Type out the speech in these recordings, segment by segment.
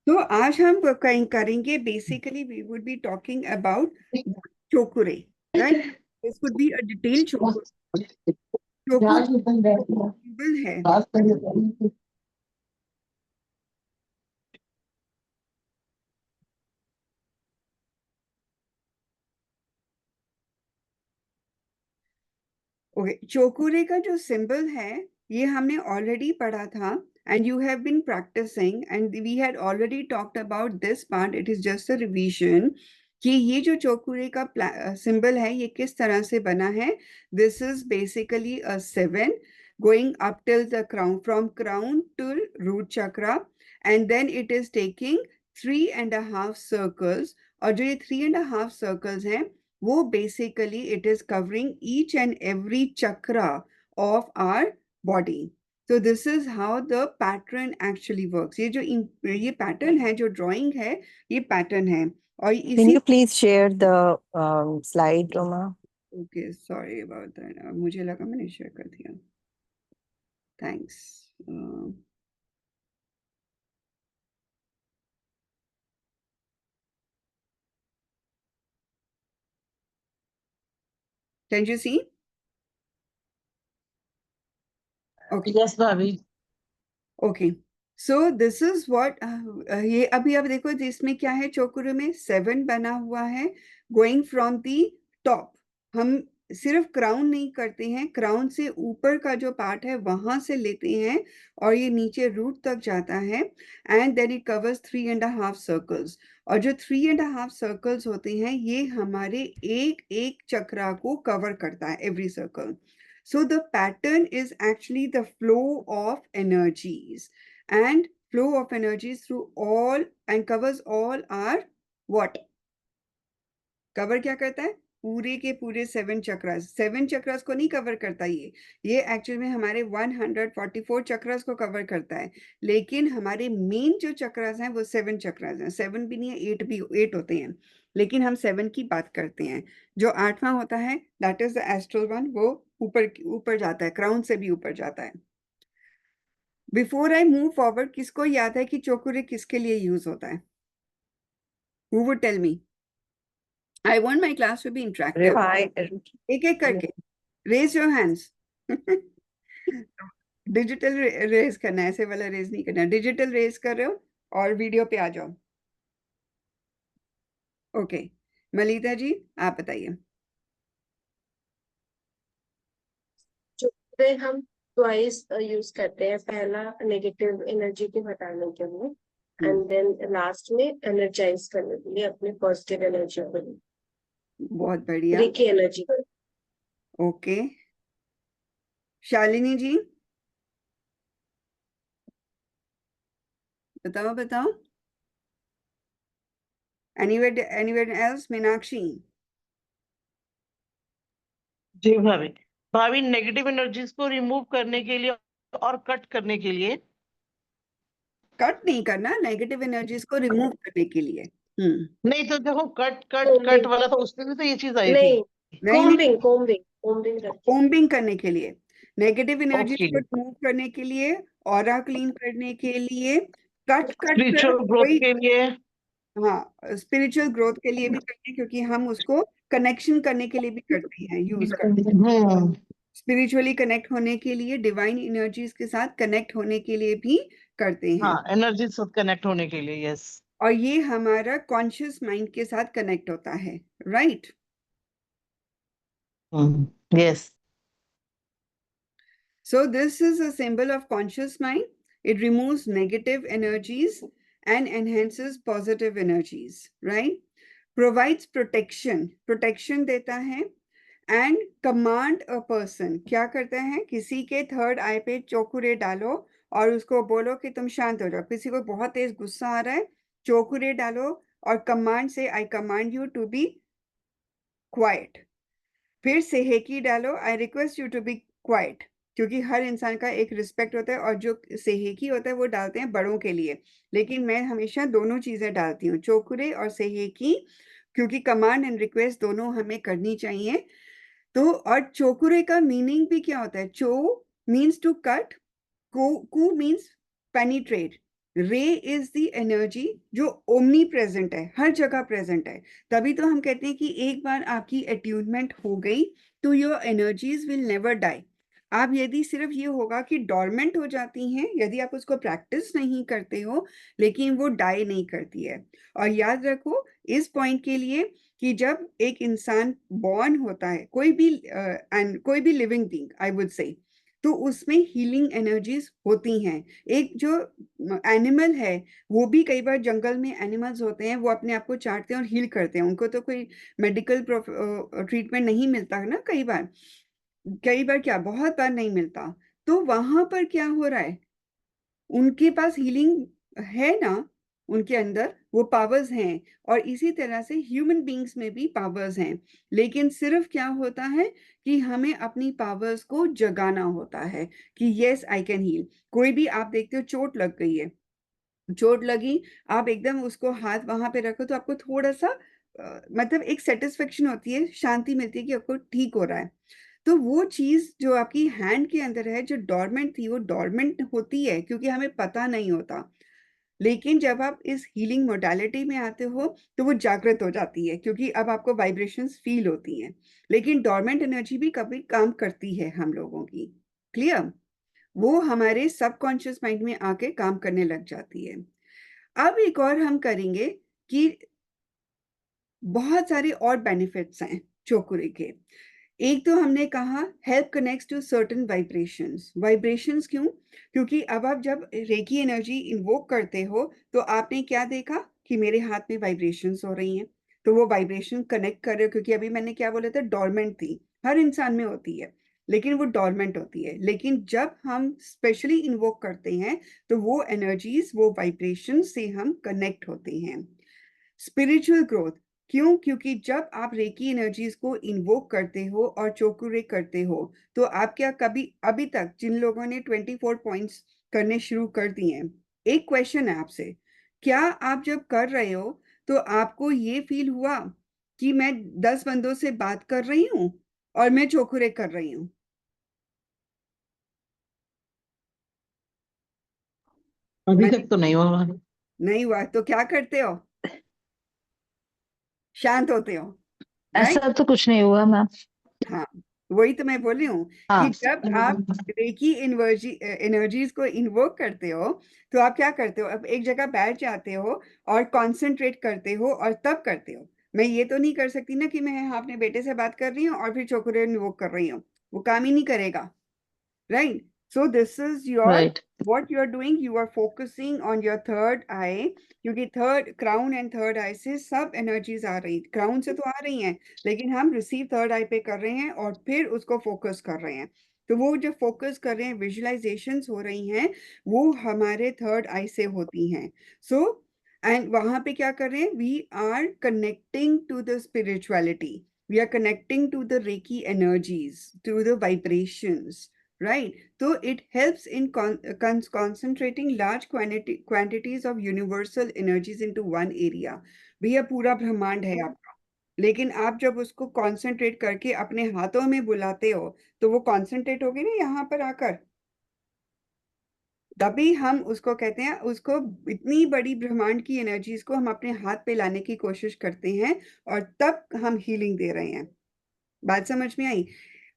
तो आज हम कहीं करेंगे basically we would be talking about cho ku rei, right? This would be a detail cho ku rei. Cho ku rei symbol है। ओके, चोकुरे का जो सिंबल है ये हमने ऑलरेडी पढ़ा था and you have been practicing and we had already talked about this part. It is just a revision कि ये जो चोकुरे का सिंबल है ये किस तरह से बना है। This is basically a 7 going up till the crown, from crown to root chakra, and then it is taking 3.5 circles। और जो ये 3.5 circles हैं वो basically it is covering each and every chakra of our body। So this is how the pattern actually works। ये pattern है, जो drawing है ये pattern है। और Can इसी you please share the slide, Roma? okay, sorry about that। मुझे लगा मैंने शेयर कर दिया। Thanks. Can you see? Okay. Yes, Bhavi. Okay, so this is what ये अभी अब देखो इसमें क्या है, चोकुरु में 7 बना हुआ है गोइंग फ्रॉम दी टॉप। हम सिर्फ क्राउन नहीं करते हैं, क्राउन से ऊपर का जो पार्ट है वहां से लेते हैं और ये नीचे रूट तक जाता है and then it covers 3.5 circles. और जो 3.5 सर्कल्स होते हैं ये हमारे एक एक चक्रा को कवर करता है, every circle. So the pattern is actually the flow of energies, and flow of energies through all and covers all our what? Cover क्या करता है? पूरे के पूरे 7 चक्रास। 7 चक्रास को नहीं कवर करता ये एक्चुअल में हमारे 144 चक्रास को कवर करता है। लेकिन हमारे मेन जो चक्रास हैं वो 7 चक्रास हैं। 7 भी नहीं है, 8 भी 8 होते हैं, लेकिन हम 7 की बात करते हैं। जो 8वां होता है that is the astral one, वो ऊपर ऊपर जाता है, क्राउन से भी ऊपर जाता है। बिफोर आई मूव फॉरवर्ड, किसको याद है कि चोकुरे किसके लिए यूज होता है? Who would tell me? I want my class to be interactive। एक एक करके raise your hands. Digital raise करना है, ऐसे वाला रेज नहीं करना। डिजिटल रेज कर रहे हो और वीडियो पे आ जाओ। ओके, मलिता जी आप बताइए। चोकुरे हम ट्वाइस यूज करते हैं, पहला नेगेटिव एनर्जी को हटाने के लिए एंड देन लास्ट में एनर्जाइज करने के लिए अपने पॉजिटिव एनर्जी को, बहुत बढ़िया। रिकी एनर्जी को। ओके, शालिनी जी बताओ बताओ। anywhere else? मीनाक्षी? जी भाभी। भाभी नेगेटिव एनर्जीज को रिमूव करने के लिए और कट करने के लिए। कट नहीं करना, नेगेटिव एनर्जीज को रिमूव करने के लिए। नहीं तो देखो कट कट कट वाला तो उसमें भी तो ये चीज आई थी। नहीं, नहीं नहीं, कोम्बिंग कोम्बिंग कोम्बिंग करके। कोम्बिंग करने के लिए, नेगेटिव एनर्जीज ओके, को रिमूव करने के लिए, ऑरा क्लीन करने के लिए, कट कट कर स्पिरिचुअल ग्रोथ कोई, के लिए। हाँ स्पिरिचुअल ग्रोथ के लिए भी करते हैं, क्योंकि हम उसको कनेक्शन करने के लिए भी करते हैं, यूज करते हैं। हम्म। स्पिरिचुअली कनेक्ट होने के लिए, डिवाइन एनर्जीज के साथ कनेक्ट होने के लिए भी करते हैं। हाँ, एनर्जी से कनेक्ट होने के लिए, यस। और ये हमारा कॉन्शियस माइंड के साथ कनेक्ट होता है, right? Yes. So this is a symbol of conscious mind. It removes negative energies and enhances positive energies, right? Provides protection, protection देता है, and command a person। क्या करता है? किसी के थर्ड आई पे चोकुरे डालो और उसको बोलो कि तुम शांत हो जाओ। किसी को बहुत तेज गुस्सा आ रहा है, चोकुरे डालो और कमांड से I command you to be quiet. फिर सेहेकी डालो, I request you to be quiet. क्योंकि हर इंसान का एक रिस्पेक्ट होता है, और जो सेहेकी होता है वो डालते हैं बड़ों के लिए, लेकिन मैं हमेशा दोनों चीजें डालती हूँ, चोकुरे और सेहेकी, क्योंकि कमांड एंड रिक्वेस्ट दोनों हमें करनी चाहिए। तो और चोकुरे का मीनिंग भी क्या होता है? Cho means to cut, ku means penetrate, rei is the energy जो ओमनी प्रेजेंट है, हर जगह प्रेजेंट है। तभी तो हम कहते हैं कि एक बार आपकी अट्यूनमेंट हो गई तो your energies will never die. आप यदि सिर्फ ये होगा कि डॉर्मेंट हो जाती हैं यदि आप उसको प्रैक्टिस नहीं करते हो, लेकिन वो डाई नहीं करती है। और याद रखो इस पॉइंट के लिए कि जब एक इंसान बॉर्न होता है, कोई भी living being I would say, तो उसमें हीलिंग एनर्जीज होती हैं। एक जो एनिमल है वो भी, कई बार जंगल में एनिमल्स होते हैं वो अपने आप को चाटते हैं और हील करते हैं, उनको तो कोई मेडिकल ट्रीटमेंट नहीं मिलता है ना, कई बार क्या, बहुत बार नहीं मिलता। तो वहां पर क्या हो रहा है, उनके पास हीलिंग है ना, उनके अंदर वो पावर्स हैं। और इसी तरह से ह्यूमन बीइंग्स में भी पावर्स हैं, लेकिन सिर्फ क्या होता है कि हमें अपनी पावर्स को जगाना होता है कि यस आई कैन हील। कोई भी आप देखते हो चोट लग गई है, चोट लगी, आप एकदम उसको हाथ वहां पे रखो तो आपको थोड़ा सा मतलब एक सेटिस्फेक्शन होती है, शांति मिलती है कि आपको ठीक हो रहा है। तो वो चीज जो आपकी हैंड के अंदर है जो डॉर्मेंट थी, वो डॉर्मेंट होती है क्योंकि हमें पता नहीं होता। लेकिन जब आप इस हीलिंग मोडालिटी में आते हो तो वो जागृत हो जाती है क्योंकि अब आपको वाइब्रेशंस फील होती हैं। लेकिन डॉर्मेंट एनर्जी भी कभी काम करती है हम लोगों की, क्लियर? वो हमारे सबकॉन्शियस माइंड में आके काम करने लग जाती है। अब एक और हम करेंगे कि बहुत सारे और बेनिफिट्स हैं चोकुरे के। एक तो हमने कहा help connects to certain vibrations. Vibrations क्यों? क्योंकि अब आप जब रेकी एनर्जी इन्वोक करते हो तो आपने क्या देखा कि मेरे हाथ में वाइब्रेशंस हो रही हैं, तो वो वाइब्रेशन कनेक्ट कर रहे हो। क्योंकि अभी मैंने क्या बोला था, डॉर्मेंट थी, हर इंसान में होती है लेकिन वो डॉर्मेंट होती है। लेकिन जब हम स्पेशली इन्वोक करते हैं तो वो एनर्जीज, वो वाइब्रेशन से हम कनेक्ट होते हैं। स्पिरिचुअल ग्रोथ क्यों? क्योंकि जब आप रेकी एनर्जीज को इन्वोक करते हो और चोकुरे करते हो तो आप क्या, कभी अभी तक जिन लोगों ने 24 पॉइंट्स करने शुरू कर दिए हैं, एक क्वेश्चन है आपसे, क्या आप जब कर रहे हो तो आपको ये फील हुआ कि मैं 10 बंदों से बात कर रही हूँ और मैं चोकुरे कर रही हूँ? अभी तक तो नहीं हुआ। नहीं हुआ तो क्या करते हो? शांत होते हो, राइट? ऐसा तो कुछ नहीं हुआ मैम। हाँ, वही तो मैं बोल रही हूँ कि हाँ। जब आप रेकी एनर्जीज को इन्वोक करते हो तो आप क्या करते हो, अब एक जगह बैठ जाते हो और कंसंट्रेट करते हो और तब करते हो। मैं ये तो नहीं कर सकती ना कि मैं अपने बेटे से बात कर रही हूँ और फिर चोकुरे इन्वोक कर रही हूँ, वो काम ही नहीं करेगा, right? So this is right. what you are doing, you are focusing on your third eye, क्योंकि थर्ड क्राउन एंड थर्ड आई से सब एनर्जीज आ रही, क्राउन से तो आ रही हैं लेकिन हम रिसीव थर्ड आई पे कर रहे हैं और फिर उसको फोकस कर रहे हैं। तो वो जो फोकस कर रहे हैं, विजुअलाइजेशंस हो रही हैं, वो हमारे थर्ड आई से होती हैं। सो एंड वहां पे क्या कर रहे हैं, we are connecting to the spirituality, we are connecting to the Reiki energies, to the vibrations, right? So it helps in concentrating large quantities of universal energies into one area. भैया पूरा ब्रह्मांड है आपका, लेकिन आप जब उसको concentrate करके अपने हाथों में बुलाते हो तो वो concentrate होगी ना यहाँ पर आकर, तभी हम उसको कहते हैं, उसको इतनी बड़ी ब्रह्मांड की एनर्जीज को हम अपने हाथ पे लाने की कोशिश करते हैं और तब हम हीलिंग दे रहे हैं। बात समझ में आई?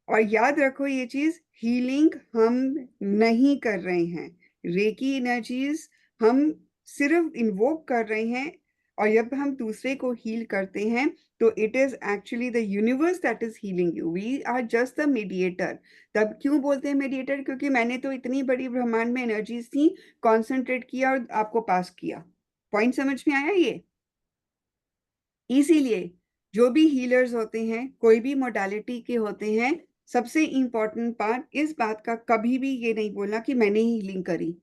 और याद रखो ये चीज, हीलिंग हम नहीं कर रहे हैं, रेकी एनर्जीज हम सिर्फ इन्वोक कर रहे हैं। और जब हम दूसरे को हील करते हैं तो it is actually the universe that is healing you, we are just the mediator. तब क्यों बोलते हैं मीडिएटर? क्योंकि मैंने तो इतनी बड़ी ब्रह्मांड में एनर्जीज थी, कॉन्सेंट्रेट किया और आपको पास किया। पॉइंट समझ में आया ये? इसीलिए जो भी हीलर्स होते हैं, कोई भी मोडालिटी के होते हैं, सबसे इंपॉर्टेंट पार्ट इस बात का कभी भी ये नहीं बोलना कि मैंने ही हीलिंग करी।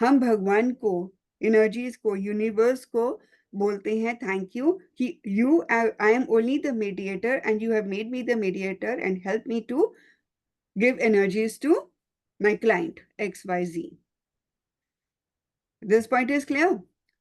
हम भगवान को, एनर्जीज को, यूनिवर्स को बोलते हैं थैंक यू कि you, I am only the mediator and you have made me the mediator and help me to give energies to my client XYZ. This point is clear?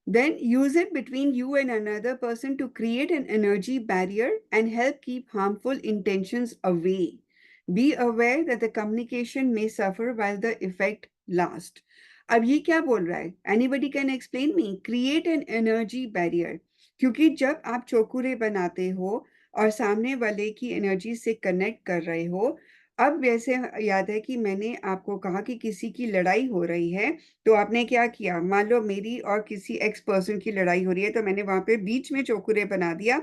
Then use it between you and another person to create an energy barrier and help keep harmful intentions away. Be aware that the communication may suffer while the effect lasts. अब ये क्या बोल रहा है? Anybody can explain me? Create an energy barrier. क्योंकि जब आप चोकुरे बनाते हो और सामने वाले की एनर्जी से कनेक्ट कर रहे हो, अब वैसे याद है कि मैंने आपको कहा कि किसी की लड़ाई हो रही है, तो आपने क्या किया? मान लो मेरी और किसी एक्स पर्सन की लड़ाई हो रही है, तो मैंने वहां पे बीच में चोकुरे बना दिया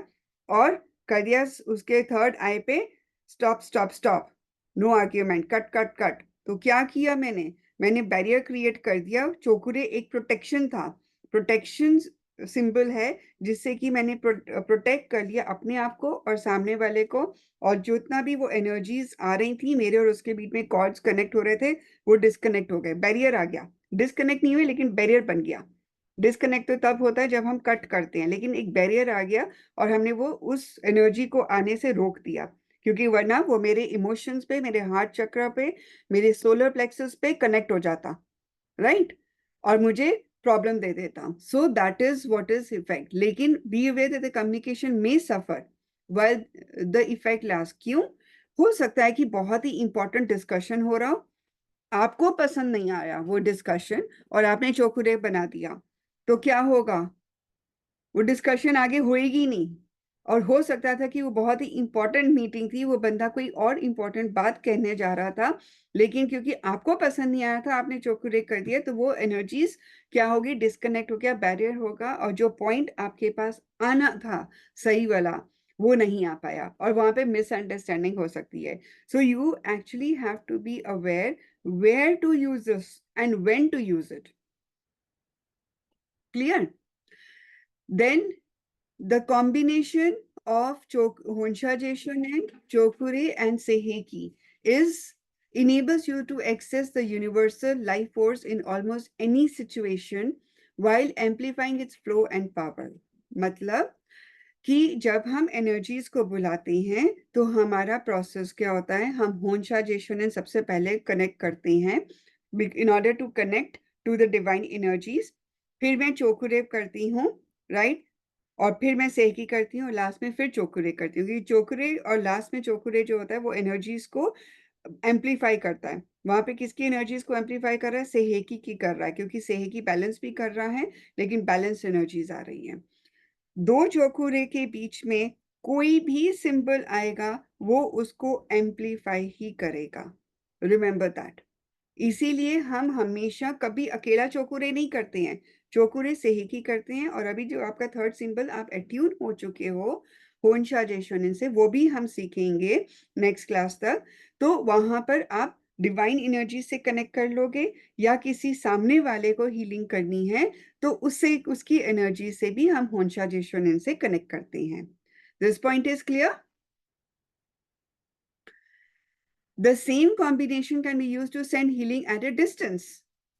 और कर दिया उसके थर्ड आई पे stop stop stop, no argument, cut cut cut. तो क्या किया मैंने बैरियर क्रिएट कर दिया। चोकुरे एक प्रोटेक्शन था, प्रोटेक्शन सिंबल है, जिससे कि मैंने प्रोटेक्ट कर लिया अपने आप को और सामने वाले को, और जितना भी वो एनर्जीज आ रही थी मेरे और उसके बीच में कॉर्ड्स कनेक्ट हो रहे थे, वो डिस्कनेक्ट हो गए, बैरियर आ गया। डिस्कनेक्ट नहीं हुए लेकिन बैरियर बन गया। डिस्कनेक्ट तो तब होता है जब हम कट करते हैं, लेकिन एक बैरियर आ गया और हमने वो उस एनर्जी को आने से रोक दिया, क्योंकि वरना वो मेरे इमोशंस पे, मेरे हार्ट चक्र पे, मेरे सोलर प्लेक्सस पे कनेक्ट हो जाता, राइट, और मुझे प्रॉब्लम दे देता। So that is what is effect. लेकिन be aware that the communication में suffer while the effect last. क्यों? हो सकता है कि बहुत ही इंपॉर्टेंट डिस्कशन हो रहा हो, आपको पसंद नहीं आया वो डिस्कशन और आपने चोकुरे बना दिया, तो क्या होगा? वो डिस्कशन आगे होएगी नहीं। और हो सकता था कि वो बहुत ही इंपॉर्टेंट मीटिंग थी, वो बंदा कोई और इंपॉर्टेंट बात कहने जा रहा था, लेकिन क्योंकि आपको पसंद नहीं आया था, आपने चोकुरे कर दिया, तो वो एनर्जीज क्या होगी? डिस्कनेक्ट हो गया, बैरियर होगा, और जो पॉइंट आपके पास आना था सही वाला, वो नहीं आ पाया, और वहां पे मिसअंडरस्टैंडिंग हो सकती है। So you actually have to be aware where to use this and when to use it. Clear? Then the combination of Honsha-Jaeshun and Chokure and Seiheki enables you to access the universal life force in almost any situation while amplifying its flow and power. मतलब कि जब हम energies को बुलाते हैं तो हमारा process क्या होता है? हम होंशा जेशुनन सबसे पहले कनेक्ट करते हैं in order to connect to the divine energies, फिर मैं चोकुरे करती हूँ, राइट, और फिर मैं सेहकी करती हूँ, लास्ट में फिर चोकुरे करती हूँ। क्योंकि चोकुरे और लास्ट में चोकुरे जो होता है वो एनर्जीज को एम्पलीफाई करता है। वहां पे किसकी एनर्जीज को एम्पलीफाई कर रहा है? सेहेकी की कर रहा है, क्योंकि सेहेकी बैलेंस भी कर रहा है, लेकिन बैलेंस एनर्जीज आ रही है। दो चौखुरे के बीच में कोई भी सिंबल आएगा वो उसको एम्पलीफाई ही करेगा, रिमेंबर दैट। इसीलिए हम हमेशा कभी अकेला चौकुरे नहीं करते हैं, चौकुरे सेहिकी करते हैं। और अभी जो आपका थर्ड सिंबल आप एट्यून हो चुके हो होंशा जेशुनन से, वो भी हम सीखेंगे नेक्स्ट क्लास तक। तो वहां पर आप डिवाइन एनर्जी से कनेक्ट कर लोगे, या किसी सामने वाले को हीलिंग करनी है तो उससे उसकी एनर्जी से भी हम होंशा जेशुनन से कनेक्ट करते हैं। This point is clear? The same combination can be used to send healing at a distance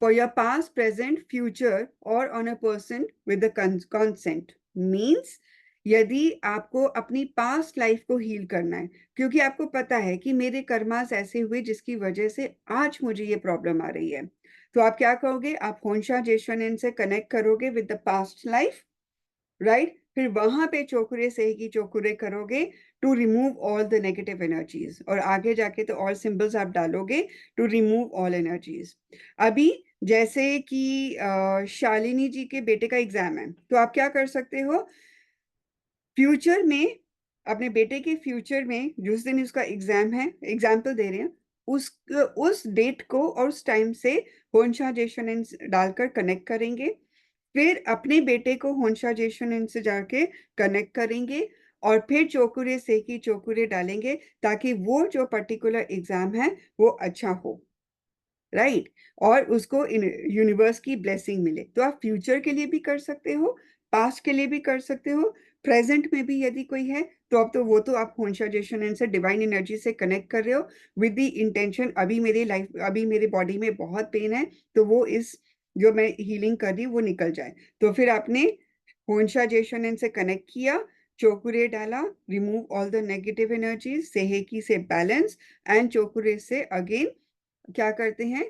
for your past, present, future, or on a person with the consent. Means यदि आपको अपनी past life को heal करना है, क्योंकि आपको पता है कि मेरे कर्मास ऐसे हुए जिसकी वजह से आज मुझे ये प्रॉब्लम आ रही है, तो आप क्या करोगे? आप होंशा जेशुनन से कनेक्ट करोगे with the past life, right? फिर वहां पे चोकुरे सेहकी चोकुरे करोगे to remove all the negative energies, और आगे जाके तो और सिंबल्स आप डालोगे टू रिमूव ऑल एनर्जीज। अभी जैसे कि शालिनी जी के बेटे का एग्जाम है, तो आप क्या कर सकते हो? फ्यूचर में, अपने बेटे के फ्यूचर में जिस दिन उसका एग्जाम है, एग्जाम्पल दे रहे हैं, उस डेट को और उस टाइम से होंशा जेशुनन डालकर कनेक्ट करेंगे, फिर अपने बेटे को होंशा जेशुनन से जाके कनेक्ट करेंगे, और फिर चोकुरे सेकी चोकुरे डालेंगे, ताकि वो जो पर्टिकुलर एग्जाम है वो अच्छा हो, राइट, और उसको यूनिवर्स की ब्लेसिंग मिले। तो आप फ्यूचर के लिए भी कर सकते हो, पास्ट के लिए भी कर सकते हो, प्रेजेंट में भी यदि कोई है तो अब तो वो तो आप होंशा जेशुनन से डिवाइन एनर्जी से कनेक्ट कर रहे हो विद द इंटेंशन, अभी मेरे बॉडी में बहुत पेन है, तो वो इस जो मैं हीलिंग कर रही हूँ वो निकल जाए। तो फिर आपने होंशा जेशुनन से कनेक्ट किया, चोकुरे डाला, remove all the negative energies, sei he ki से बैलेंस, एंड चोकुरे से अगेन क्या करते हैं?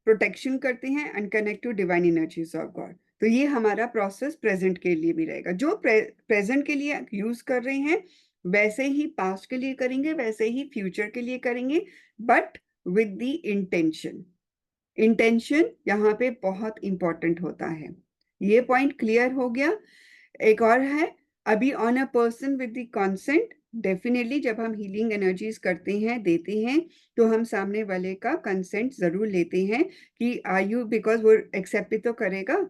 प्रोटेक्शन करते हैं and connect to divine energies of God. तो ये हमारा प्रोसेस प्रेजेंट के लिए भी रहेगा। जो प्रेजेंट के लिए यूज कर रहे हैं वैसे ही पास्ट के लिए करेंगे, वैसे ही फ्यूचर के लिए करेंगे, but with the intention. Intention यहाँ पे बहुत इंपॉर्टेंट होता है। ये पॉइंट क्लियर हो गया। एक और है, अभी on a person with the consent, definitely जब हम हीलिंग एनर्जीज करते हैं, देते हैं, तो हम सामने वाले का कंसेंट जरूर लेते हैं कि आर यू, बिकॉज वो एक्सेप्ट भी तो करेगा।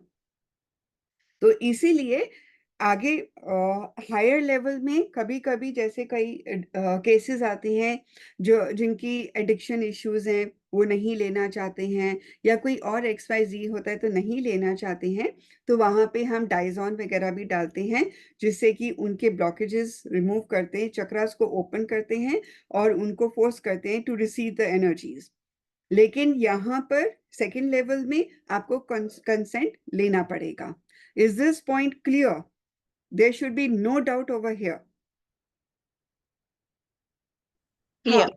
तो इसीलिए आगे हायर लेवल में कभी कभी जैसे कई केसेस आते हैं जो जिनकी एडिक्शन इश्यूज हैं, वो नहीं लेना चाहते हैं, या कोई और XYZ होता है तो नहीं लेना चाहते हैं, तो वहां पे हम डाइजॉन वगैरह भी डालते हैं, जिससे कि उनके ब्लॉकेजेस रिमूव करते हैं, चक्रास को ओपन करते हैं और उनको फोर्स करते हैं टू रिसीव द एनर्जीज। लेकिन यहाँ पर सेकेंड लेवल में आपको कंसेंट लेना पड़ेगा। Is this point clear? There should be no doubt over here. Yeah.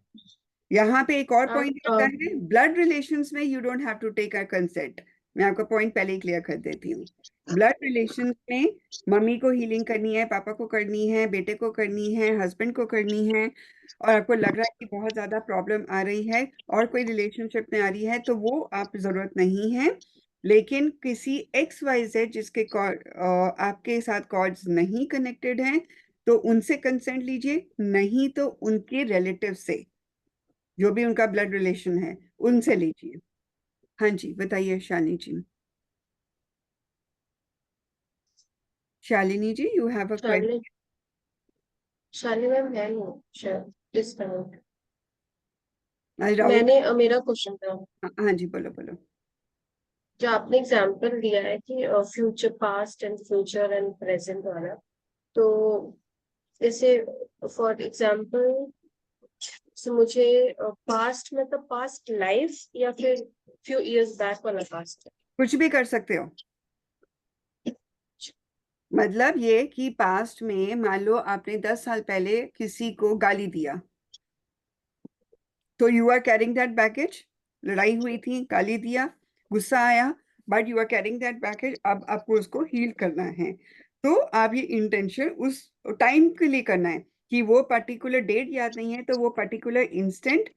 यहाँ पे एक और हाँ, पॉइंट आता है, ब्लड रिलेशंस में you don't have to take a consent. मैं आपका पॉइंट पहले ही क्लियर कर देती हूँ। ब्लड रिलेशंस में मम्मी को हीलिंग करनी है, पापा को करनी है, बेटे को करनी है, हस्बैंड को करनी है, और आपको लग रहा है कि बहुत ज्यादा प्रॉब्लम आ रही है और कोई रिलेशनशिप में आ रही है, तो वो आप जरूरत नहीं है। लेकिन किसी XYZ जिसके आपके साथ कॉर्ड्स नहीं कनेक्टेड हैं, तो उनसे कंसेंट लीजिए, नहीं तो उनके रिलेटिव से, जो भी उनका ब्लड रिलेशन है, उनसे लीजिए। हाँ जी, बताइए Shalini ji. Shalini ji, you have a question? Shalini ma'am है नहीं शायद इस टाइम। राहुल, मेरा क्वेश्चन था, हाँ जी, बोलो बोलो। जो आपने एग्जांपल दिया है कि future, past and future and present वाला, तो जैसे फॉर एग्जांपल मुझे पास्ट मतलब पास्ट लाइफ या फिर फ्यू इयर्स बैक वाला पास्ट? कुछ भी कर सकते हो। मतलब ये कि पास्ट में मान लो आपने 10 साल पहले किसी को गाली दिया, तो you are carrying that baggage. लड़ाई हुई थी, गाली दिया, गुस्सा आया, but you are carrying that baggage. अब आपको उसको हील करना है, तो आप ये इंटेंशन उस टाइम के लिए करना है कि वो पर्टिकुलर डेट याद नहीं है तो वो पर्टिकुलर इंस्टेंट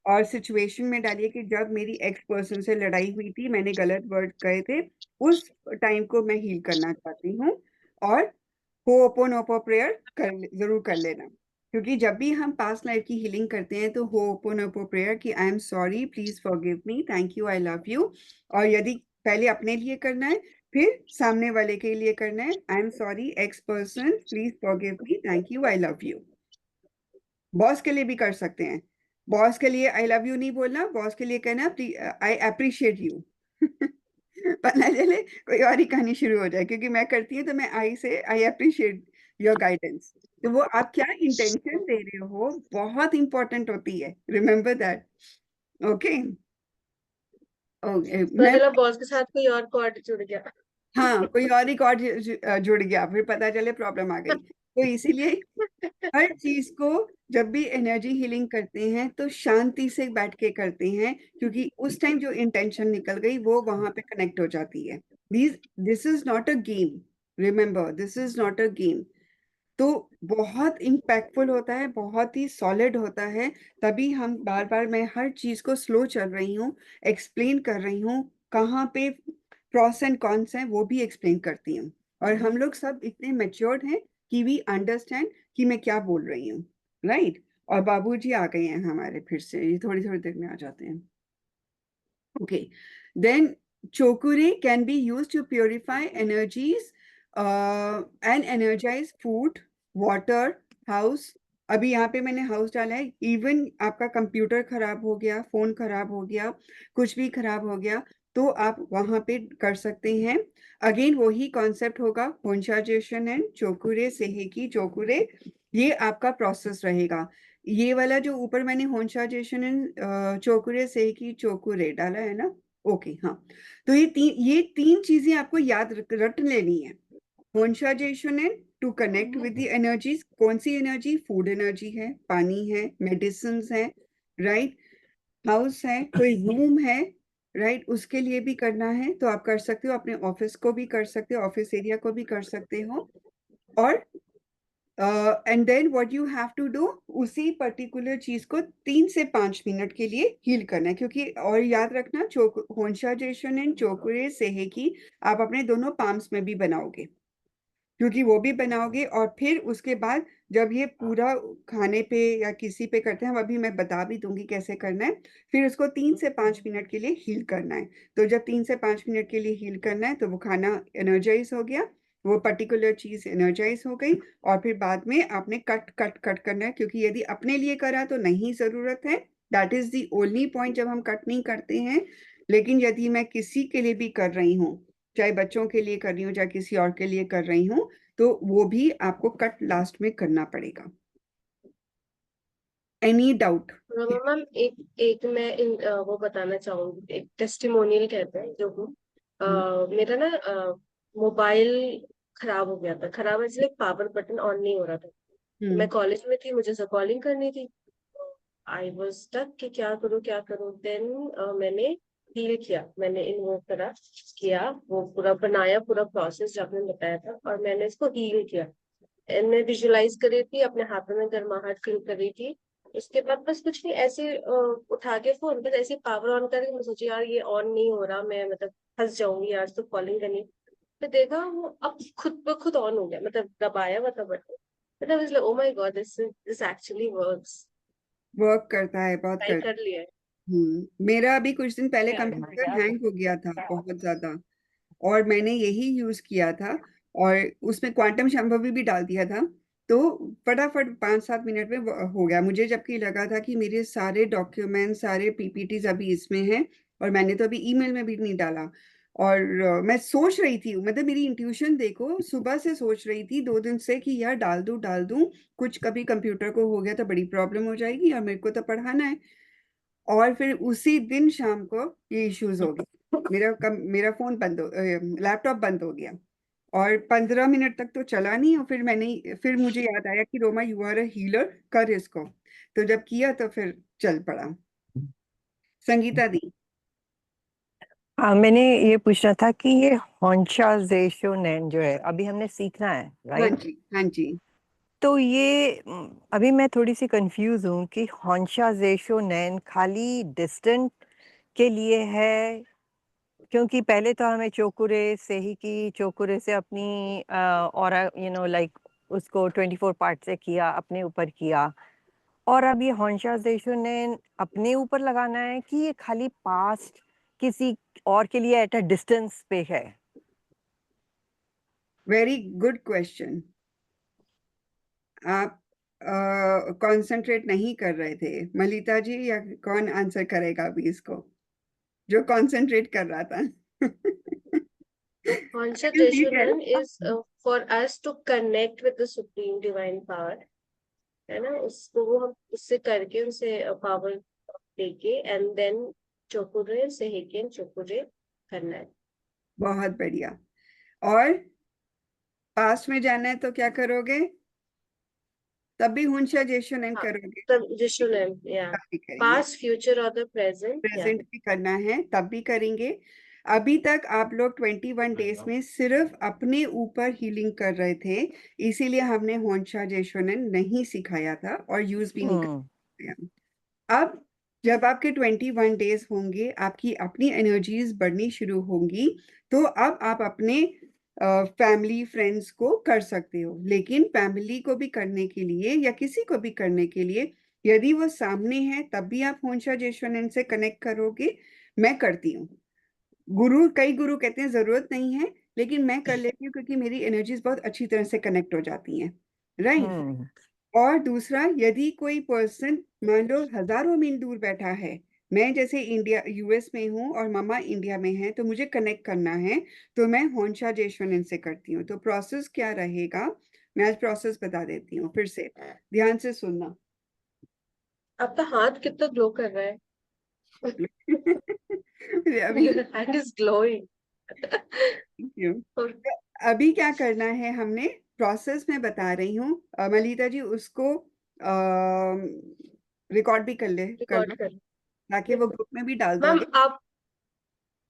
और सिचुएशन में डालिए कि जब मेरी एक्स पर्सन से लड़ाई हुई थी, मैंने गलत वर्ड कहे थे, उस टाइम को मैं हील करना चाहती हूँ। और होपोनोपो प्रेयर जरूर कर लेना, क्योंकि जब भी हम पास्ट लाइफ की हीलिंग करते हैं तो होपोनोपो प्रेयर कि I am sorry, please forgive me, thank you, I love you. और यदि पहले अपने लिए करना है, फिर सामने वाले के लिए करना है, I am sorry x person, please forgive me, thank you, I love you. Boss के लिए भी कर सकते हैं। बॉस के लिए आई लव यू नहीं बोलना, बॉस के लिए कहना आई अप्रिशिएट यू। पता चले कोई और ही कहानी शुरू हो जाए, क्योंकि मैं करती हूँ तो मैं आई से आई अप्रिशिएट योर गाइडेंस। तो वो आप क्या इंटेंशन दे रहे हो बहुत इंपॉर्टेंट होती है, रिमेम्बर दैट। ओके ओके मैं, मतलब बॉस के साथ कोई और कॉर्ड जुड़ गया। हाँ, कोई और ही कॉर्ड जुड़ गया, फिर पता चले प्रॉब्लम आ गई। तो इसीलिए हर चीज को जब भी एनर्जी हीलिंग करते हैं तो शांति से बैठ के करते हैं, क्योंकि उस टाइम जो इंटेंशन निकल गई वो वहां पे कनेक्ट हो जाती है। This is not a game, remember this is not a game. तो बहुत इम्पैक्टफुल होता है, बहुत ही सॉलिड होता है। तभी हम बार बार, मैं हर चीज को स्लो चल रही हूँ, एक्सप्लेन कर रही हूँ, कहाँ पे प्रॉस एंड कॉन्स हैं वो भी एक्सप्लेन करती हूँ। और हम लोग सब इतने मैच्योर्ड हैं कि वी अंडरस्टैंड कि मैं क्या बोल रही हूँ, राइट। और बाबूजी आ गए हैं हमारे, फिर से ये थोड़ी थोड़ी देर में आ जाते हैं। Okay, then chokure can be used to purify energies and energize food, water, house. अभी यहाँ पे मैंने हाउस डाला है। इवन आपका कंप्यूटर खराब हो गया, फोन खराब हो गया, कुछ भी खराब हो गया, तो आप वहां पे कर सकते हैं। अगेन वही कॉन्सेप्ट होगा, होन्शाजेशन एंड चोकुरे सेहेकी चोकुरे, ये आपका प्रोसेस रहेगा। ये वाला जो ऊपर मैंने होन्शाजेशन एंड चोकुरे सेहेकी चोकुरे डाला है ना, ओके, हाँ। तो ये तीन चीजें आपको याद रट लेनी है। Hon sha ze sho nen and to connect with the energies. कौन सी एनर्जी? फूड एनर्जी है, पानी है, मेडिसिन है, राइट, हाउस है, कोई रूम है, राइट, उसके लिए भी करना है तो आप कर सकते हो, अपने ऑफिस को भी कर सकते हो, ऑफिस एरिया को भी कर सकते हो। और and then what you have to do, उसी पर्टिकुलर चीज को 3 से 5 मिनट के लिए हील करना है, क्योंकि और याद रखना होंशा जेशुनेन चोकुरे सेहेकी आप अपने दोनों पाम्स में भी बनाओगे, क्योंकि वो भी बनाओगे। और फिर उसके बाद जब ये पूरा खाने पे या किसी पे करते हैं, अभी मैं बता भी दूंगी कैसे करना है, फिर उसको 3 से 5 मिनट के लिए हील करना है। तो जब 3 से 5 मिनट के लिए हील करना है तो वो खाना एनर्जाइज हो गया, वो पर्टिकुलर चीज एनर्जाइज हो गई। और फिर बाद में आपने कट कट कट करना है, क्योंकि यदि अपने लिए करा तो नहीं जरूरत है, that is the only point जब हम कट नहीं करते हैं। लेकिन यदि मैं किसी के लिए भी कर रही हूँ, चाहे बच्चों के लिए कर रही हूँ चाहे किसी और के लिए कर रही हूँ, तो वो भी आपको कट लास्ट में करना पड़ेगा। Any doubt? मैम एक एक मैं वो बताना चाहूंगी, एक टेस्टिमोनियल कहते हैं जो मेरा ना मोबाइल खराब हो गया था। खराब इसलिए पावर बटन ऑन नहीं हो रहा था। मैं कॉलेज में थी, मुझे सब कॉलिंग करनी थी, आई वाज स्टक कि क्या करूँ। देन मैंने हील किया, मैंने इन्वोक करा, किया वो पूरा बनाया, पूरा प्रोसेस जो आपने बताया था, और मैंने इसको हील किया। मैं विजुअलाइज कर रही थी, अपने हाथों में गर्माहट फील कर रही थी। उसके बाद बस कुछ नहीं, ऐसे उठा के फोन बस ऐसे पावर ऑन करके मैं सोची यार ये ऑन नहीं हो रहा, मैं मतलब फंस जाऊंगी आज तो कॉलिंग करनी। तो देखा वो अब खुद ब खुद ऑन हो गया, मतलब दबाया हुआ था बटन, मतलब oh my God, this actually works. Work करता है, बहुत ट्राई करता कर लिया है। है। मेरा अभी कुछ दिन पहले क्या कंप्यूटर क्या हैंग हो गया था बहुत ज्यादा, और मैंने यही यूज किया था, और उसमें क्वांटम शंभवी भी डाल दिया था। तो फटाफट 5-7 मिनट में हो गया मुझे, जबकि लगा था कि मेरे सारे डॉक्यूमेंट सारे पीपीटीज अभी इसमें हैं, और मैंने तो अभी ईमेल में भी नहीं डाला। और मैं सोच रही थी, मतलब मेरी इंट्यूशन देखो, सुबह से सोच रही थी 2 दिन से कि यार डाल दूं, कुछ कभी कंप्यूटर को हो गया तो बड़ी प्रॉब्लम हो जाएगी, और मेरे को तो पढ़ाना है। और फिर उसी दिन शाम को ये इश्यूज हो गए, मेरा फोन बंद हो, लैपटॉप बंद हो गया, और 15 मिनट तक तो चला नहीं। और फिर मुझे याद आया कि Roma you are a healer, कर इसको। तो जब किया तो फिर चल पड़ा। संगीता दी। मैंने ये पूछना था कि ये होंशा जेशोनेन जो है अभी हमने सीखना है, हाँ राइट? जी, हाँ जी। तो ये अभी मैं थोड़ी सी कंफ्यूज हूँ कि होंशा जेशोनेन खाली डिस्टेंट के लिए है, क्योंकि पहले तो हमें चोकुरे से ही की, चोकुरे से अपनी और लाइक उसको 24 पार्ट से किया, अपने ऊपर किया, और अब ये होंशा जेशोनेन अपने ऊपर लगाना है कि ये खाली पास्ट किसी और के लिए एट अ डिस्टेंस पे है? Very good question. आप कंसंट्रेट नहीं कर रहे थे, मलिता जी, या कौन आंसर करेगा अभी इसको, जो कंसंट्रेट कर रहा था? Concentration is for us to connect with the supreme divine power, है ना, उसको वो हम उससे करके उसे पावर देके एंड देन चोकुरे से हेकेन चोकुरे करना है। बहुत बढ़िया। और पास्ट में जाना है तो क्या करोगे? तब भी हुंशा जेशुनेन हाँ, करोगे? तब जिशु नेम या तब भी करेंगे। पास्ट फ्यूचर और द प्रेजेंट या प्रेजेंट भी करना है तब भी करेंगे। अभी तक आप लोग 21 डेज में सिर्फ अपने ऊपर हीलिंग कर रहे थे, इसीलिए हमने होंशा जेशुनेन नहीं सिखाया था और यूज भी नहीं हम्म कराया। अब जब आपके 21 डेज होंगे, आपकी अपनी एनर्जीज बढ़नी शुरू होंगी, तो अब आप अपने फैमिली फ्रेंड्स को कर सकते हो। लेकिन फैमिली को भी करने के लिए या किसी को भी करने के लिए, यदि वो सामने है तब भी आप होंशा जेशुनेन से कनेक्ट करोगे। मैं करती हूँ। कई गुरु कहते हैं जरूरत नहीं है, लेकिन मैं कर लेती हूँ क्योंकि मेरी एनर्जीज बहुत अच्छी तरह से कनेक्ट हो जाती हैं। राइट। हम्म और दूसरा, यदि कोई पर्सन मान लो हजारों मील दूर बैठा है, मैं जैसे इंडिया यूएस में हूँ और मामा इंडिया में है, तो मुझे कनेक्ट करना है, तो मैं होंशा जेशुनेन से करती हूँ। तो प्रोसेस क्या रहेगा, मैं आज प्रोसेस बता देती हूँ, फिर से ध्यान से सुनना। आपका हाथ कितना ग्लो कर रहा है। अभी हैंड इज ग्लोइंग। क्यों? अभी क्या करना है हमने, प्रोसेस में बता रही हूँ। मलिता जी उसको रिकॉर्ड भी कर लो, रिकॉर्ड कर ताकि वो ग्रुप में भी डाल मैम दोगे। आप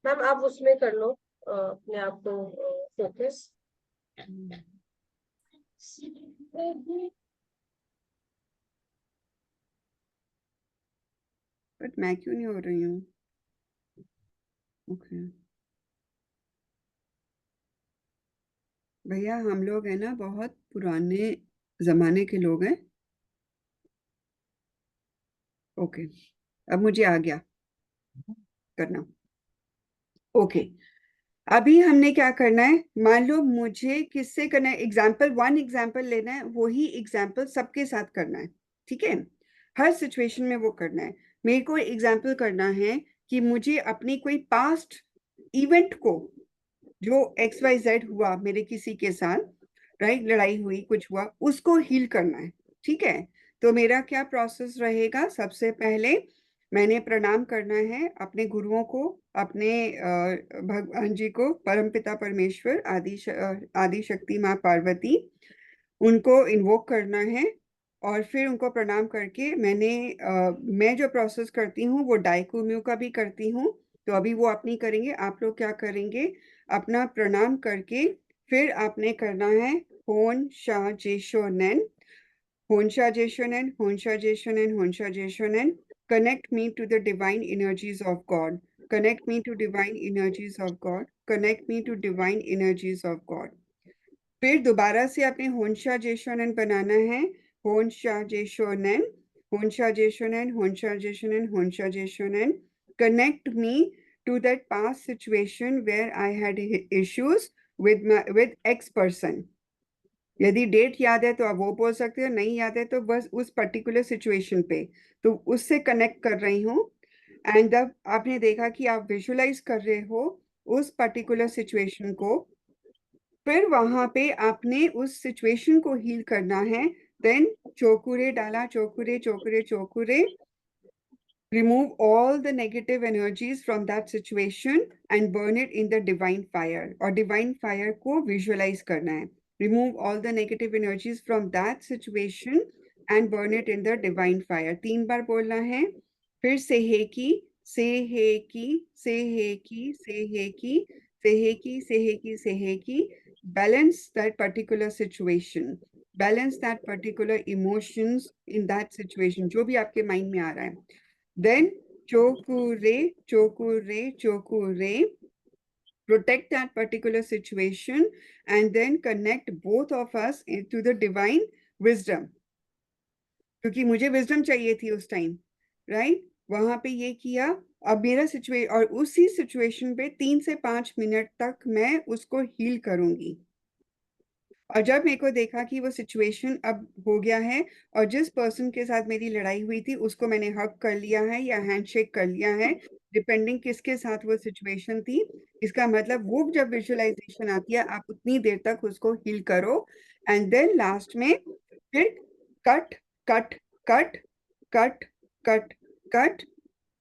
मैम आप उसमें कर लो अपने आप को फोकस। बट मैं क्यों नहीं हो रही हूँ? ओके भैया, हम लोग है ना बहुत पुराने जमाने के लोग हैं। ओके, अब मुझे आ गया करना। ओके, अभी हमने क्या करना है, मान लो मुझे किससे करना है, एग्जाम्पल 1 एग्जाम्पल लेना है, वही एग्जाम्पल सबके साथ करना है, ठीक है? हर सिचुएशन में वो करना है। मेरे को एग्जाम्पल करना है कि मुझे अपनी कोई पास्ट इवेंट को, जो XYZ हुआ मेरे किसी के साथ, राइट, लड़ाई हुई, कुछ हुआ, उसको हील करना है, ठीक है? तो मेरा क्या प्रोसेस रहेगा? सबसे पहले मैंने प्रणाम करना है अपने गुरुओं को, अपने भगवान जी को, परमपिता परमेश्वर, आदि शक्ति माँ पार्वती, उनको इन्वोक करना है। और फिर उनको प्रणाम करके मैं जो प्रोसेस करती हूँ वो डाइकुम्यू का भी करती हूँ। तो अभी वो अपनी करेंगे, आप लोग क्या करेंगे? अपना प्रणाम करके फिर आपने करना है होन शा जेशो नैन, होनशा जेशोनेन, होनशा जेशोनेन, होनशा जेशोनेन। Connect me to the divine energies of God. Connect me to divine energies of God. Connect me to divine energies of God. फिर दोबारा से अपने होनशा जेशोनेन बनाना है। होनशा जेशोनेन, होनशा जेशोनेन, होनशा जेशोनेन, होनशा जेशोनेन। Connect me to that past situation where I had issues with X person. यदि date याद है तो आप वो बोल सकते हो, नहीं याद है तो बस उस पर्टिकुलर सिचुएशन पे, तो उससे कनेक्ट कर रही हूँ। एंड जब आपने देखा कि आप विजुलाइज कर रहे हो उस पर्टिकुलर सिचुएशन को, फिर वहां पे आपने उस सिचुएशन को हील करना है। देन चोकुरे डाला, चोकुरे चोकुरे चोकुरे, remove all the negative energies from that situation and burn it in the divine fire, और divine fire को visualize करना है। remove all the negative energies from that situation and burn it in the divine fire, 3 बार बोलना है। फिर सेहेकी, सेहेकी, सेहेकी, सेहेकी, सेहेकी, सेहेकी, सेहेकी, balance that particular situation, balance that particular emotions in that situation, जो भी आपके माइंड में आ रहा है। Then chokure, chokure, chokure, protect that particular situation and then connect both of us into the divine wisdom. क्योंकि मुझे wisdom चाहिए थी उस टाइम, right? वहां पे ये किया। अब मेरा सिचुएशन, और उसी सिचुएशन पे 3 से 5 मिनट तक मैं उसको हील करूंगी। और जब मेरे को देखा कि वो सिचुएशन अब हो गया है और जिस पर्सन के साथ मेरी लड़ाई हुई थी उसको मैंने हग कर लिया है या हैंडशेक कर लिया है, डिपेंडिंग किसके साथ वो सिचुएशन थी, इसका मतलब वो जब विजुअलाइजेशन आती है आप उतनी देर तक उसको हील करो। एंड देन लास्ट में फिर cut cut cut cut cut cut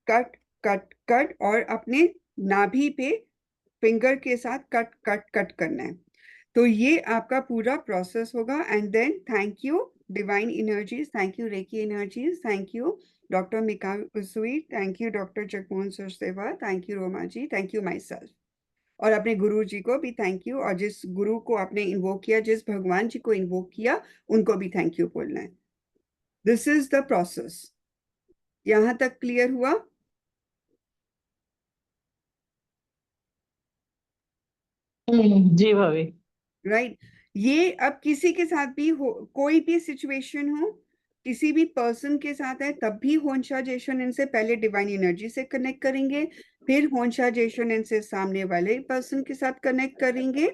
cut cut cut, और अपने नाभि पे फिंगर के साथ कट कट कट करना है। तो ये आपका पूरा प्रोसेस होगा। And then thank you divine energies, thank you reiki energies, thank you doctor Mikao Usui, thank you doctor Jagmohan Sarseva, thank you Roma ji, thank you my self, और अपने गुरु जी को भी थैंक यू, और जिस गुरु को आपने इन्वोक किया, जिस भगवान जी को इन्वोक किया, उनको भी थैंक यू बोलना है। This is the process. यहां तक क्लियर हुआ? जी भाभी। राइट ये अब किसी के साथ भी हो, कोई भी सिचुएशन हो, किसी भी पर्सन के साथ है, तब भी होनशा जेशन इनसे पहले डिवाइन एनर्जी से कनेक्ट करेंगे, फिर होनशा जेशन इनसे सामने वाले पर्सन के साथ कनेक्ट करेंगे,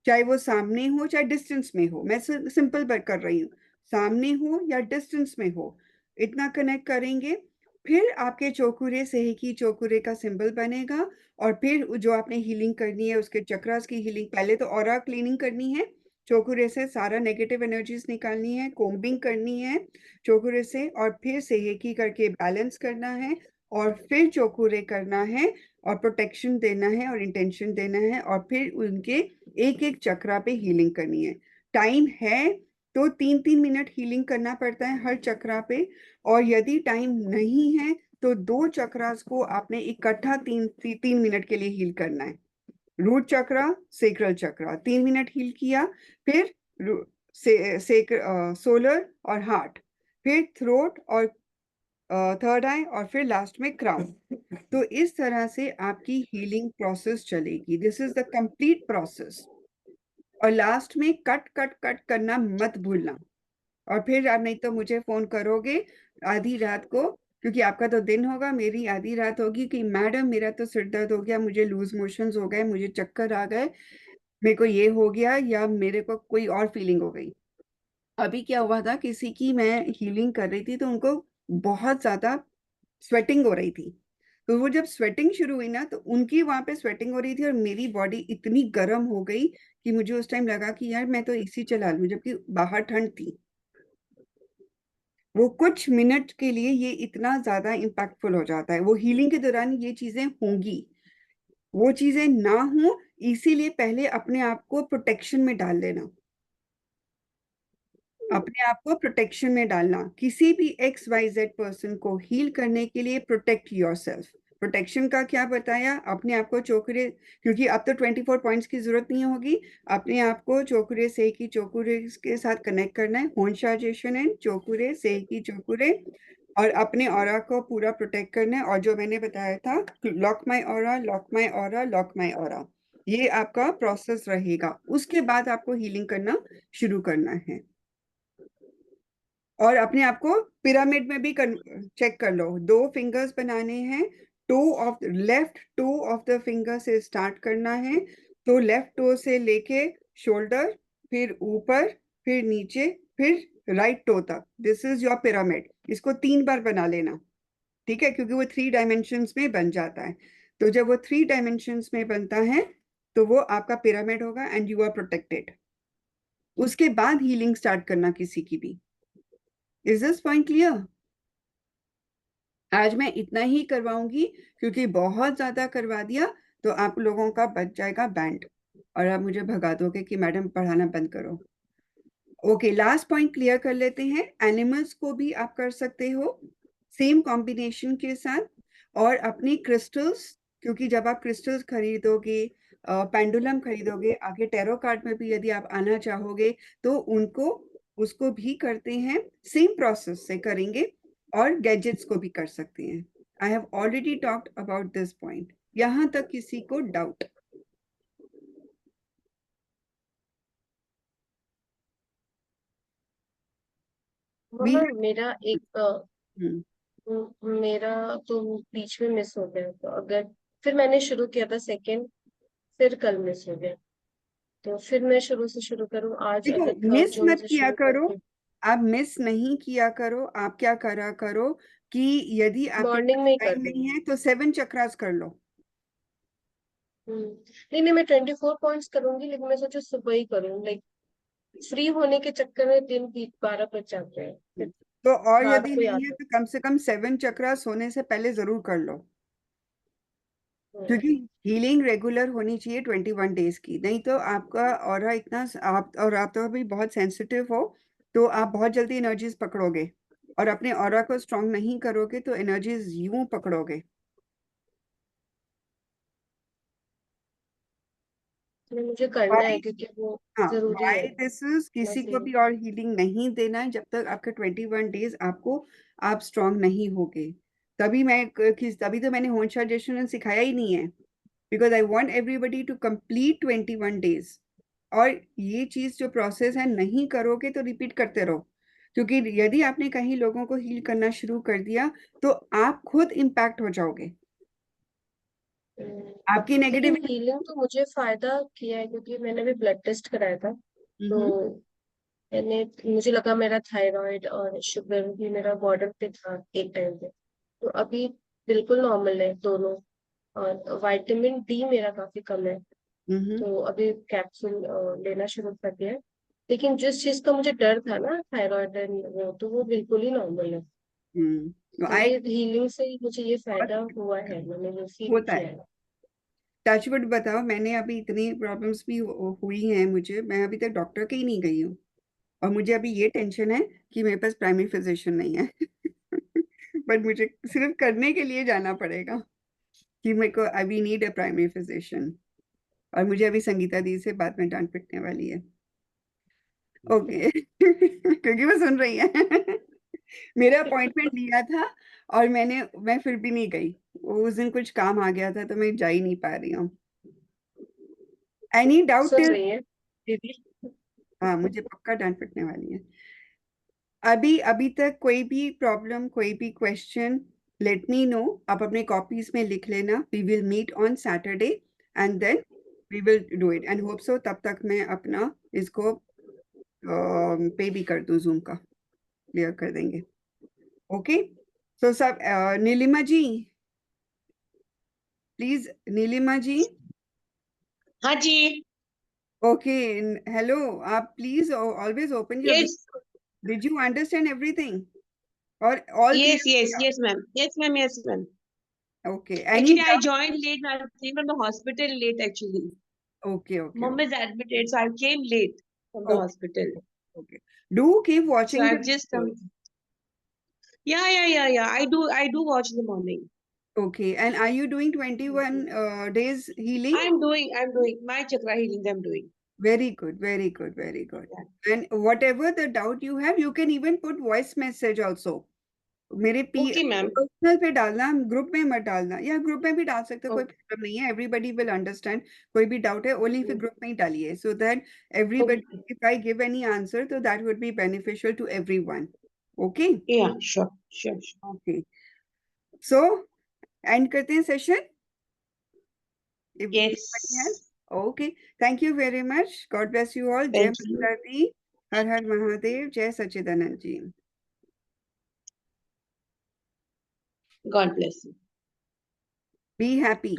चाहे वो सामने हो चाहे डिस्टेंस में हो। मैं सिंपल बात कर रही हूँ, सामने हो या डिस्टेंस में हो, इतना कनेक्ट करेंगे। फिर आपके चोकुरे सेहेकी चोकुरे का सिंबल बनेगा, और फिर जो आपने हीलिंग करनी है उसके चक्रास की हीलिंग, पहले तो ऑरा क्लीनिंग करनी है, चोकुरे से सारा नेगेटिव एनर्जीज निकालनी है, कोम्बिंग करनी है चोकुरे से, और फिर सेहेकी करके बैलेंस करना है, और फिर चोकुरे करना है, और प्रोटेक्शन देना है, और इंटेंशन देना है, और फिर उनके एक एक चक्रा पे हीलिंग करनी है। टाइम है तो 3-3 मिनट हीलिंग करना पड़ता है हर चक्रा पे, और यदि टाइम नहीं है तो 2 चक्रास को आपने इकट्ठा 3 मिनट के लिए हील करना है। रूट चक्रा, सेक्रल चक्रा 3 मिनट हील किया, फिर सोलर और हार्ट, फिर थ्रोट और थर्ड आई, और फिर लास्ट में क्राउन। तो इस तरह से आपकी हीलिंग प्रोसेस चलेगी। This is the complete process. और लास्ट में कट कट कट करना मत भूलना। और फिर आप नहीं तो मुझे फोन करोगे आधी रात को, क्योंकि आपका तो दिन होगा, मेरी आधी रात होगी, कि मैडम मेरा तो सिर दर्द हो गया, मुझे लूज मोशंस हो गए, मुझे चक्कर आ गए, मेरे को ये हो गया, या मेरे को कोई और फीलिंग हो गई। अभी क्या हुआ था, किसी की मैं हीलिंग कर रही थी तो उनको बहुत ज्यादा स्वेटिंग हो रही थी। तो वो जब स्वेटिंग शुरू हुई ना, तो उनकी वहां पे स्वेटिंग हो रही थी और मेरी बॉडी इतनी गर्म हो गई कि मुझे उस टाइम लगा कि यार मैं तो एसी चला लूं, जबकि बाहर ठंड थी। वो कुछ मिनट के लिए ये इतना ज्यादा इम्पैक्टफुल हो जाता है। वो हीलिंग के दौरान ये चीजें होंगी, वो चीजें ना हो, इसीलिए पहले अपने आप को प्रोटेक्शन में डाल लेना। अपने आप को प्रोटेक्शन में डालना। किसी भी XYZ पर्सन को हील करने के लिए प्रोटेक्ट योरसेल्फ। प्रोटेक्शन का क्या बताया, अपने आप को चोकरे, क्योंकि अब तो 24 पॉइंट्स की जरूरत नहीं होगी, अपने आप को चोकरे सेकी चोकुरे के साथ कनेक्ट करना है। होंशाजेशन है चोकुरे सेकी चोकुरे, और अपने ऑरा को पूरा प्रोटेक्ट करना है। और जो मैंने बताया था, लॉक माई ऑरा, लॉक माई ऑरा, लॉक माई ऑरा, ये आपका प्रोसेस रहेगा। उसके बाद आपको हीलिंग करना शुरू करना है। और अपने आप को पिरामिड में भी चेक कर लो। 2 फिंगर्स बनाने हैं, left toe of the finger से स्टार्ट करना है। तो लेफ्ट टो से लेके शोल्डर, फिर ऊपर, फिर नीचे, फिर राइट टो तक। This is your pyramid. इसको 3 बार बना लेना, ठीक है, क्योंकि वो 3 डायमेंशंस में बन जाता है। तो जब वो 3 डायमेंशंस में बनता है तो वो आपका पिरामिड होगा एंड यू आर प्रोटेक्टेड। उसके बाद हीलिंग स्टार्ट करना किसी की भी। Is this point clear? आज मैं इतना ही करवाऊंगी, क्योंकि बहुत ज्यादा करवा दिया तो आप लोगों का बच जाएगा बैंड, और आप मुझे भगा दोगे कि मैडम पढ़ाना बंद करो। ओके, लास्ट पॉइंट क्लियर कर लेते हैं। एनिमल्स को भी आप कर सकते हो सेम कॉम्बिनेशन के साथ। और अपनी क्रिस्टल्स, क्योंकि जब आप क्रिस्टल्स खरीदोगे, पेंडुलम खरीदोगे, आगे टैरो कार्ड में भी यदि आप आना चाहोगे, तो उसको भी करते हैं, सेम प्रोसेस से करेंगे। और गैजेट्स को भी कर सकते हैं। I have already talked about this point. यहां तक किसी को डाउट? मम्मा मेरा एक हम्म, मेरा तो बीच में मिस हो गया, तो अगर फिर मैंने शुरू किया था सेकंड, फिर कल मिस हो गया, तो फिर मैं शुरू से शुरू करूँ आज, देखो, अगर थर्ड मिस जोन मत से किया शुरू करो। करती हूँ। आप मिस नहीं किया करो। आप क्या करा करो कि यदि आपके पास मॉर्निंग में ही कर टाइम नहीं दूंगी। है तो 7 चक्रास कर लो। नहीं नहीं, मैं 24 पॉइंट्स करूंगी, लेकिन मैं सोचा सुबह ही करूँ, लाइक फ्री होने के चक्कर में दिन 12 बज जाते हैं, फिर तो और रात यदि को नहीं याद है है। तो कम से कम 7 चक्रास होने से पहले जरूर कर लो, क्योंकि हीलिंग रेगुलर होनी चाहिए 21 डेज की। नहीं तो आपका ऑरा इतना, आप तो अभी बहुत सेंसिटिव हो, तो आप बहुत जल्दी एनर्जीज पकड़ोगे, और अपने ऑरा को स्ट्रांग नहीं करोगे तो एनर्जीज यूं पकड़ोगे। मुझे करना है, वाई क्योंकि वो हाँ, जरूरी वाई है। दिस इज, मैं किसी को फील भी और हीलिंग नहीं देना है जब तक आपके 21 डेज आप स्ट्रांग नहीं होगे। तभी तो मैंने होंशा जेशन सिखाया ही नहीं है, because I want everybody to complete 21 days. और ये चीज जो प्रोसेस है, नहीं करोगे तो रिपीट करते रहो, क्योंकि यदि आपने कहीं लोगों को हील करना शुरू कर दिया तो आप खुद इम्पैक्ट हो जाओगे। आपकी लेकिन नेगेटिव। हीलिंग तो मुझे फायदा किया है, क्योंकि मैंने भी ब्लड टेस्ट कराया था, तो मैंने मुझे लगा मेरा थायराइड और शुगर भी मेरा बॉर्डर पे था एक टाइम पे, तो अभी बिल्कुल नॉर्मल है दोनों। और विटामिन डी मेरा काफी कम है, तो अभी कैप्सूल लेना शुरू कर दिया है। लेकिन जिस चीज का मुझे डर था ना, थायराइड वो, तो वो बिल्कुल ही नॉर्मल है। तो आई ये हीलिंग से ही मुझे ये फायदा हुआ है, मैंने वो फील होता किया है। है। टचवुड बताओ, मैंने अभी इतनी प्रॉब्लम्स भी हुई हैं मुझे, मैं अभी तक डॉक्टर के ही नहीं गई हूँ। और मुझे अभी ये टेंशन है कि मेरे पास प्राइमरी फिजिशियन नहीं है। पर मुझे सिर्फ करने के लिए जाना पड़ेगा कि मेरे को we need a primary physician, और मुझे अभी संगीता दी से बाद में डांट पिटने वाली है। ओके क्योंकि वो सुन रही है मेरा अपॉइंटमेंट लिया था और मैं फिर भी नहीं गई, उस दिन कुछ काम आ गया था तो मैं जा ही नहीं पा रही हूँ। एनी डाउट सुन टिल? रही है दीदी? हाँ, मुझे पक्का डांट पिटने वाली है। अभी तक कोई भी प्रॉब्लम, कोई भी क्वेश्चन, लेट मी नो। आप अपने कॉपीज में लिख लेना। We will meet on Saturday and then we will do it and hope so तब तक मैं अपना इसको पे भी कर दूं, जूम का क्लियर कर देंगे। ओके, सो सब नीलिमा जी प्लीज, नीलिमा जी। हाँ जी। ओके, हेलो, आप please always open your, Yes, did you understand everything और all yes, clear? yes, ma'am. Yes, ma'am, yes, ma'am. Okay, any Actually, I doubt? joined late. I came from the hospital late, actually. Okay okay Mom is admitted, so I came late from the okay hospital. Okay, do keep So watching I've the just come. Yeah. I do watch in the morning. okay, and are you doing 21 days healing? I'm doing my chakra healing. I'm doing. Very good, very good, very good. Yeah. And whatever the doubt you have, you can even put voice message also. मेरे Okay, ma'am. Personal पे डालना, group में मत डालना, या group में भी डाल सकते हो, कोई Okay. प्रॉब्लम नहीं है। Everybody will understand. कोई भी डाउट है ओनली फिर ग्रुप में ही डालिए, so that everybody, if I give any answer तो that would be beneficial to everyone. Okay Yeah, sure. Okay, so end करते हैं session. Yes. Okay, thank you very much, God bless you all. जय Thank you. माता दी, हर हर महादेव, जय Sachchidanand ji. God bless you. Be happy.